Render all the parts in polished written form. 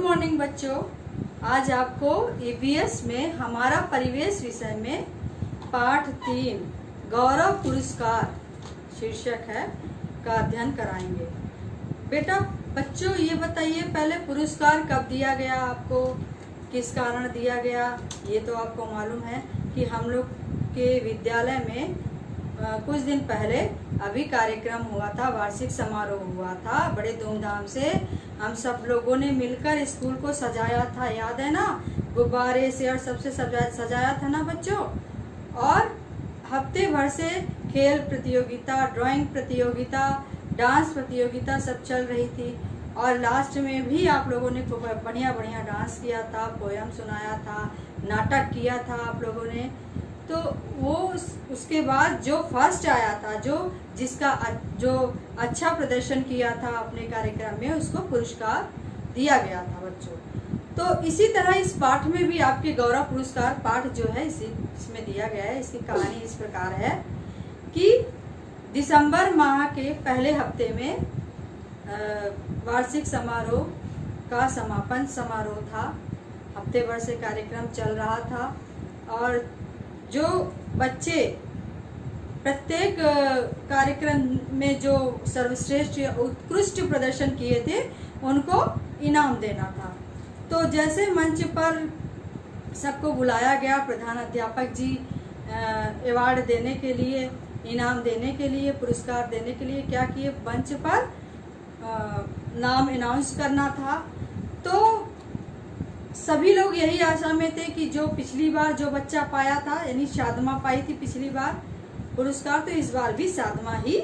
Morning बच्चों, आज आपको ईवीएस में हमारा परिवेश विषय में पाठ 3 गौरव पुरस्कार शीर्षक है का अध्ययन कराएंगे। बेटा बच्चों ये बताइए, पहले पुरस्कार कब दिया गया आपको, किस कारण दिया गया? ये तो आपको मालूम है कि हम लोग के विद्यालय में कुछ दिन पहले अभी कार्यक्रम हुआ था, वार्षिक समारोह हुआ था। बड़े धूमधाम से हम सब लोगों ने मिलकर स्कूल को सजाया था, याद है ना? गुब्बारे से और सबसे सजाया था ना बच्चों। और हफ्ते भर से खेल प्रतियोगिता, ड्राइंग प्रतियोगिता, डांस प्रतियोगिता सब चल रही थी। और लास्ट में भी आप लोगों ने बढ़िया बढ़िया डांस किया था, पोयम सुनाया था, नाटक किया था आप लोगों ने। तो वो उसके बाद जो फर्स्ट आया था, जो अच्छा प्रदर्शन किया था अपने कार्यक्रम में, उसको पुरस्कार दिया गया था बच्चों। तो इसी तरह इस पाठ में भी आपके गौरव पुरस्कार पाठ जो है इसमें दिया गया है। इसकी कहानी इस प्रकार है कि दिसंबर माह के पहले हफ्ते में वार्षिक समारोह का समापन समारोह था। हफ्ते भर से कार्यक्रम चल रहा था और जो बच्चे प्रत्येक कार्यक्रम में जो सर्वश्रेष्ठ या उत्कृष्ट प्रदर्शन किए थे उनको इनाम देना था। तो जैसे मंच पर सबको बुलाया गया, प्रधान अध्यापक जी अवार्ड देने के लिए, इनाम देने के लिए, पुरस्कार देने के लिए क्या किए, मंच पर नाम अनाउंस करना था। तो सभी लोग यही आशा में थे कि जो पिछली बार जो बच्चा पाया था, यानी साधमा पाई थी पिछली बार पुरस्कार, तो इस बार भी साधमा ही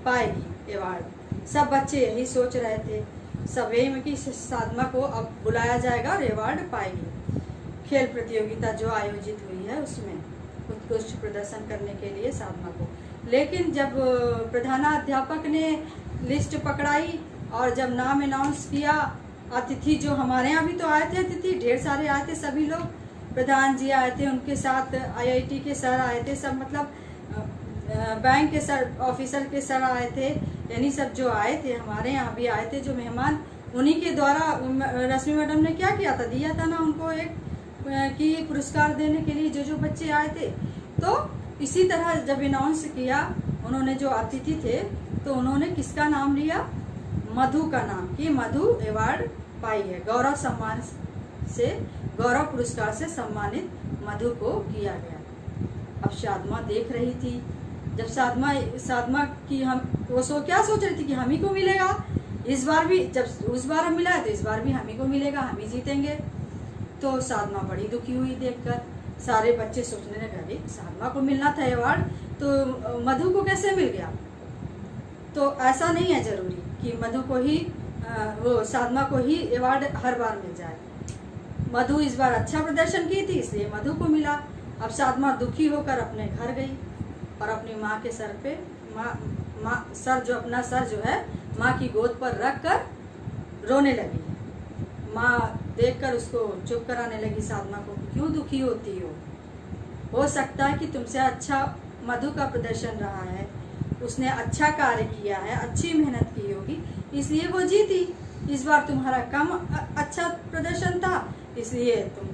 पाएगी अवार्ड। सब बच्चे यही सोच रहे थे, सब यही में कि साधमा को अब बुलाया जाएगा और अवार्ड पाएगी। खेल प्रतियोगिता जो आयोजित हुई है उसमें उत्कृष्ट प्रदर्शन करने के लिए साधमा को। लेकिन जब प्रधानाध्यापक ने लिस्ट पकड़ाई और जब नाम अनाउंस किया, अतिथि जो हमारे यहाँ भी तो आए थे, अतिथि ढेर सारे आए थे, सभी लोग, प्रधान जी आए थे, उनके साथ आईआईटी के सर आए थे, सब मतलब बैंक के सर, ऑफिसर के सर आए थे, यानी सब जो आए थे हमारे यहाँ भी आए थे जो मेहमान। उन्हीं के द्वारा रश्मि मैडम ने क्या किया था, दिया था ना उनको एक कि पुरस्कार देने के लिए जो बच्चे आए थे। तो इसी तरह जब अनाउंस किया उन्होंने, जो अतिथि थे, तो उन्होंने किसका नाम लिया, मधु का नाम, कि मधु अवार्ड पाई है। गौरव सम्मान से, गौरव पुरस्कार से सम्मानित मधु को किया गया। अब साधमा देख रही थी, जब साधमा की हम वो क्या सोच रही थी कि हम ही को मिलेगा इस बार भी, जब उस बार हम मिला है तो इस बार भी हम ही को मिलेगा, हम ही जीतेंगे। तो साधमा बड़ी दुखी हुई देखकर। सारे बच्चे सोचने लगे, अरे साधमा को मिलना था अवार्ड तो मधु को कैसे मिल गया? तो ऐसा नहीं है जरूरी कि मधु को ही वो साधमा को ही अवार्ड हर बार मिल जाए। मधु इस बार अच्छा प्रदर्शन की थी इसलिए मधु को मिला। अब साधमा दुखी होकर अपने घर गई और अपनी माँ के सर पे अपना सर जो है माँ की गोद पर रख कर रोने लगी। माँ देखकर उसको चुप कराने लगी साधमा को, क्यों दुखी होती हो सकता है कि तुमसे अच्छा मधु का प्रदर्शन रहा है, उसने अच्छा कार्य किया है, अच्छी मेहनत की होगी, इसलिए वो जीती। इस बार तुम्हारा कम अच्छा प्रदर्शन था इसलिए तुम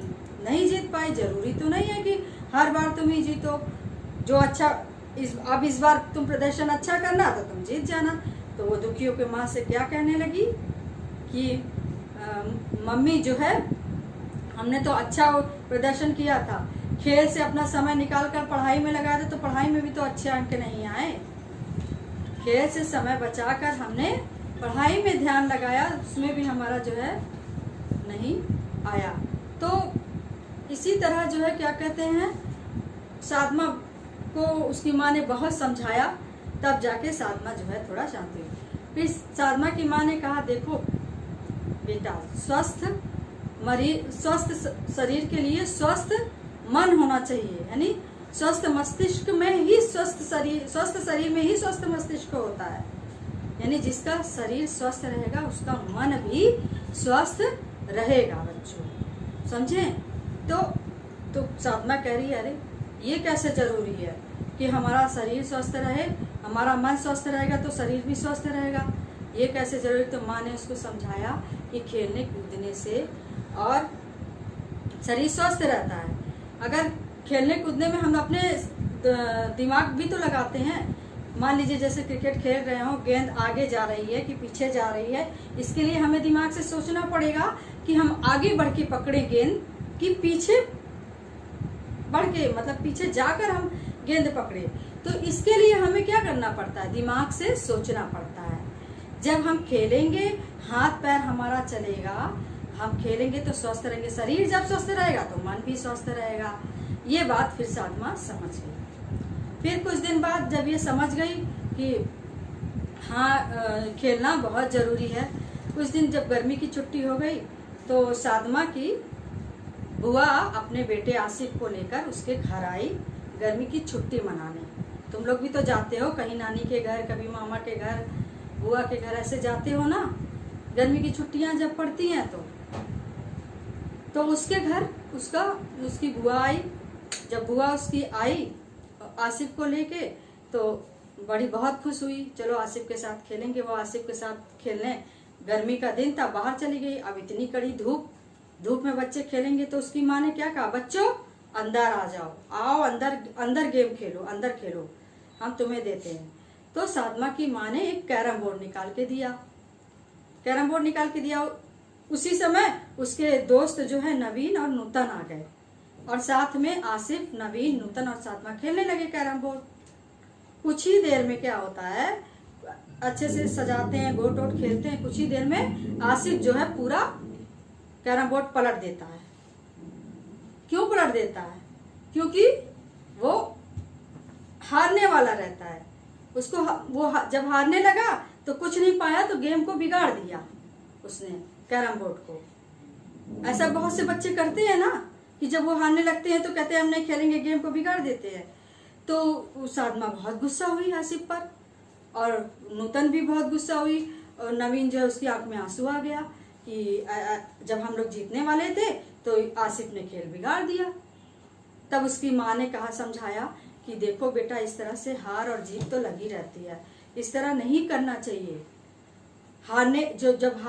नहीं जीत पाई। जरूरी तो नहीं है कि हर बार तुम ही जीतो। जो अच्छा अब इस बार तुम प्रदर्शन अच्छा करना तो तुम जीत जाना। तो वो दुखी होकर माँ से क्या कहने लगी कि मम्मी जो है, हमने तो अच्छा प्रदर्शन किया था, खेल से अपना समय निकाल कर पढ़ाई में लगाया था, तो पढ़ाई में भी तो अच्छे अंक नहीं आए। खेल से समय बचाकर हमने पढ़ाई में ध्यान लगाया, उसमें भी हमारा जो है नहीं आया। तो इसी तरह जो है क्या कहते हैं, साधमा को उसकी माँ ने बहुत समझाया, तब जाके साधमा जो है थोड़ा शांत हुई। फिर साधमा की माँ ने कहा, देखो बेटा, स्वस्थ शरीर के लिए स्वस्थ मन होना चाहिए, यानी स्वस्थ मस्तिष्क में ही स्वस्थ शरीर में ही स्वस्थ मस्तिष्क होता है। यानी जिसका शरीर स्वस्थ रहेगा उसका मन भी स्वस्थ रहेगा बच्चों, समझे? तो साधना कह रही है, अरे ये कैसे जरूरी है कि हमारा शरीर स्वस्थ रहे, हमारा मन स्वस्थ रहेगा तो शरीर भी स्वस्थ रहेगा, ये कैसे जरूरी? तो माँ ने उसको समझाया ये खेलने कूदने से और शरीर स्वस्थ रहता है। अगर खेलने कूदने में हम अपने दिमाग भी तो लगाते हैं। मान लीजिए जैसे क्रिकेट खेल रहे हो, गेंद आगे जा रही है कि पीछे जा रही है, इसके लिए हमें दिमाग से सोचना पड़ेगा कि हम आगे बढ़ के पकड़े गेंद कि पीछे बढ़ के, मतलब पीछे जाकर हम गेंद पकड़े। तो इसके लिए हमें क्या करना पड़ता है, दिमाग से सोचना पड़ता है। जब हम खेलेंगे, हाथ पैर हमारा चलेगा, हम खेलेंगे तो स्वस्थ रहेंगे। शरीर जब स्वस्थ रहेगा तो मन भी स्वस्थ रहेगा। ये बात फिर साधमा समझ गई। फिर कुछ दिन बाद जब ये समझ गई कि हाँ खेलना बहुत जरूरी है, कुछ दिन जब गर्मी की छुट्टी हो गई तो साधमा की बुआ अपने बेटे आसिफ को लेकर उसके घर आई गर्मी की छुट्टी मनाने। तुम लोग भी तो जाते हो कहीं नानी के घर, कभी मामा के घर, बुआ के घर, ऐसे जाते हो ना गर्मी की छुट्टियां जब पड़ती हैं तो उसके घर उसकी बुआ आई। जब बुआ उसकी आई आसिफ को लेके तो बड़ी बहुत खुश हुई, चलो आसिफ के साथ खेलेंगे। वो आसिफ के साथ खेलने, गर्मी का दिन था, बाहर चली गई। अब इतनी कड़ी धूप में बच्चे खेलेंगे तो उसकी माँ ने क्या कहा, बच्चों अंदर आ जाओ, आओ अंदर गेम खेलो, अंदर खेलो, हम तुम्हें देते हैं। तो साधमा की माँ ने एक कैरम बोर्ड निकाल के दिया। उसी समय उसके दोस्त जो है नवीन और नूतन आ गए और साथ में आसिफ, नवीन, नूतन और साधमा खेलने लगे कैरम बोर्ड। कुछ ही देर में क्या होता है, अच्छे से सजाते हैं, गोट वोट खेलते हैं, कुछ ही देर में आसिफ जो है पूरा कैरम बोर्ड पलट देता है। क्यों पलट देता है? क्योंकि वो हारने वाला रहता है। उसको वो जब हारने लगा तो कुछ नहीं पाया तो गेम को बिगाड़ दिया उसने, कैरम बोर्ड को। ऐसा बहुत से बच्चे करते हैं ना कि जब वो हारने लगते हैं तो कहते हैं हम नहीं खेलेंगे, गेम को बिगाड़ देते हैं। तो साधमा बहुत गुस्सा हुई आसिफ पर और नूतन भी बहुत गुस्सा हुई और नवीन जो है उसकी आंख में आंसू आ गया कि जब हम लोग जीतने वाले थे तो आसिफ ने खेल बिगाड़ दिया। तब उसकी माँ ने कहा, समझाया कि देखो बेटा, इस तरह से हार और जीत तो लगी रहती है, इस तरह नहीं करना चाहिए। जब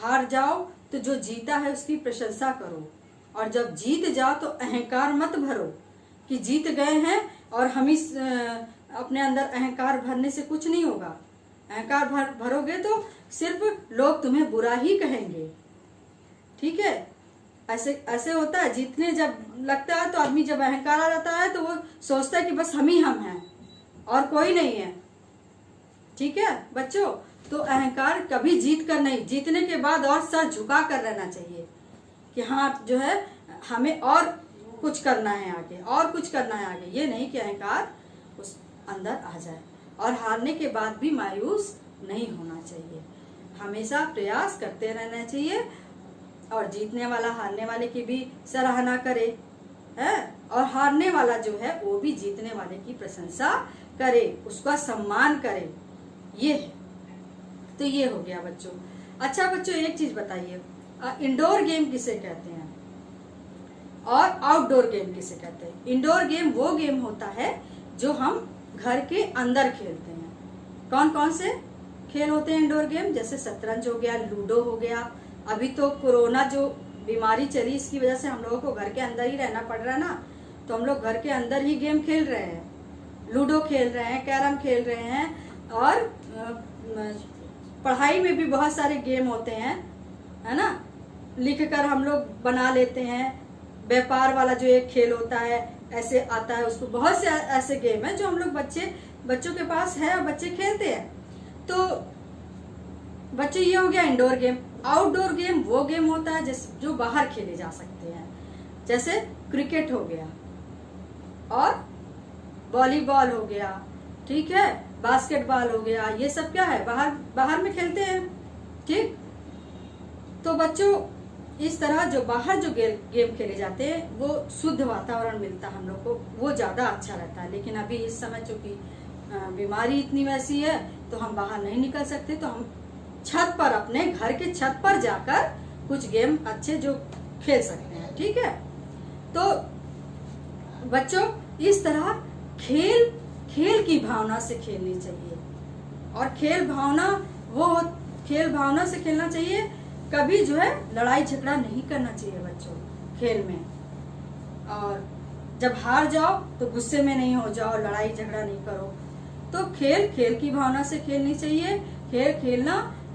हार जाओ तो जो जीता है उसकी प्रशंसा करो और जब जीत जाओ तो अहंकार मत भरो कि जीत गए हैं और हम इस अपने अंदर अहंकार भरने से कुछ नहीं होगा। अहंकार भरोगे तो सिर्फ लोग तुम्हें बुरा ही कहेंगे, ठीक है। ऐसे होता है, जीतने जब लगता है तो आदमी जब अहंकार आ जाता है तो वो सोचता है कि बस हम ही हम हैं और कोई नहीं है, ठीक है बच्चों। तो अहंकार कभी जीत कर नहीं, जीतने के बाद और सर झुका कर रहना चाहिए कि हाँ जो है हमें और कुछ करना है आगे, और कुछ करना है आगे। ये नहीं कि अहंकार उस अंदर आ जाए। और हारने के बाद भी मायूस नहीं होना चाहिए, हमेशा प्रयास करते रहना चाहिए और जीतने वाला हारने वाले की भी सराहना करे है, और हारने वाला जो है वो भी जीतने वाले की प्रशंसा करे, उसका सम्मान करे। ये है। तो ये हो गया बच्चों। अच्छा बच्चों, एक चीज बताइए, इंडोर गेम किसे कहते हैं और आउटडोर गेम किसे कहते हैं? इंडोर गेम वो गेम होता है जो हम घर के अंदर खेलते हैं। कौन कौन से खेल होते हैं इंडोर गेम? जैसे शतरंज हो गया, लूडो हो गया। अभी तो कोरोना जो बीमारी चली, इसकी वजह से हम लोगों को घर के अंदर ही रहना पड़ रहा है ना, तो हम लोग घर के अंदर ही गेम खेल रहे हैं, लूडो खेल रहे हैं, कैरम खेल रहे हैं। और पढ़ाई में भी बहुत सारे गेम होते हैं, है ना, लिख कर हम लोग बना लेते हैं। व्यापार वाला जो एक खेल होता है ऐसे आता है, उसको बहुत से ऐसे गेम है जो हम लोग बच्चों के पास है और बच्चे खेलते हैं। तो बच्चे, ये हो गया इंडोर गेम। आउटडोर गेम वो गेम होता है जो बाहर खेले जा सकते हैं, जैसे क्रिकेट हो गया और वॉलीबॉल हो गया, ठीक है, बास्केटबॉल हो गया। ये सब क्या है, बाहर में खेलते हैं, ठीक। तो बच्चों, इस तरह जो बाहर जो गेम खेले जाते हैं वो शुद्ध वातावरण मिलता है हम लोग को, वो ज्यादा अच्छा रहता है। लेकिन अभी इस समय चूंकि बीमारी इतनी वैसी है तो हम बाहर नहीं निकल सकते, तो हम छत पर, अपने घर के छत पर जाकर कुछ गेम अच्छे जो खेल सकते हैं, ठीक है। तो बच्चों, इस तरह खेल की भावना से खेलनी चाहिए। और खेल भावना से खेलना चाहिए कभी जो है लड़ाई झगड़ा नहीं करना चाहिए बच्चों खेल में। और जब हार जाओ तो गुस्से में नहीं हो जाओ, लड़ाई झगड़ा नहीं करो। तो खेल की भावना से खेलनी चाहिए।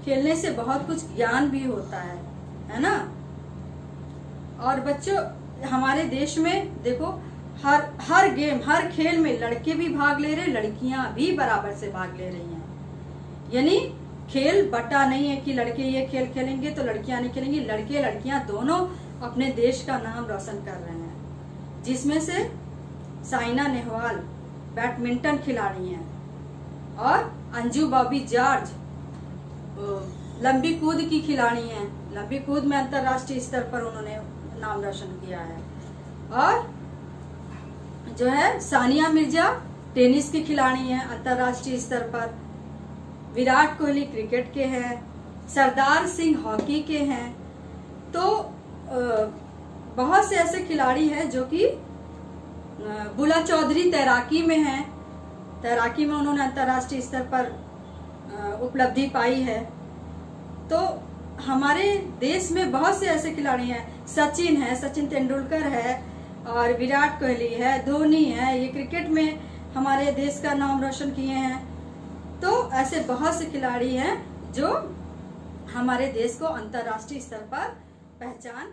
खेलने से बहुत कुछ ज्ञान भी होता है ना। और बच्चों हमारे देश में देखो हर गेम, हर खेल में लड़के भी भाग ले रहे, लड़कियां भी बराबर से भाग ले रही हैं। यानी खेल बटा नहीं है कि लड़के ये खेल खेलेंगे तो लड़कियां नहीं खेलेंगी। लड़के लड़कियां दोनों अपने देश का नाम रोशन कर रहे हैं, जिसमें से साइना नेहवाल बैडमिंटन खिलाड़ी हैं और अंजू बॉबी जॉर्ज लंबी कूद की खिलाड़ी हैं। लंबी कूद में अंतर्राष्ट्रीय स्तर पर उन्होंने नाम रोशन किया है। और जो है सानिया मिर्जा टेनिस की खिलाड़ी हैं अंतर्राष्ट्रीय स्तर पर। विराट कोहली क्रिकेट के हैं। सरदार सिंह हॉकी के हैं। तो बहुत से ऐसे खिलाड़ी हैं जो कि बुला चौधरी तैराकी में हैं। तैराकी में उन्होंने अंतर्राष्ट्रीय स्तर पर उपलब्धि पाई है। तो हमारे देश में बहुत से ऐसे खिलाड़ी हैं। सचिन है, सचिन तेंदुलकर है और विराट कोहली है, धोनी है। ये क्रिकेट में हमारे देश का नाम रोशन किए हैं। तो ऐसे बहुत से खिलाड़ी हैं जो हमारे देश को अंतर्राष्ट्रीय स्तर पर पहचान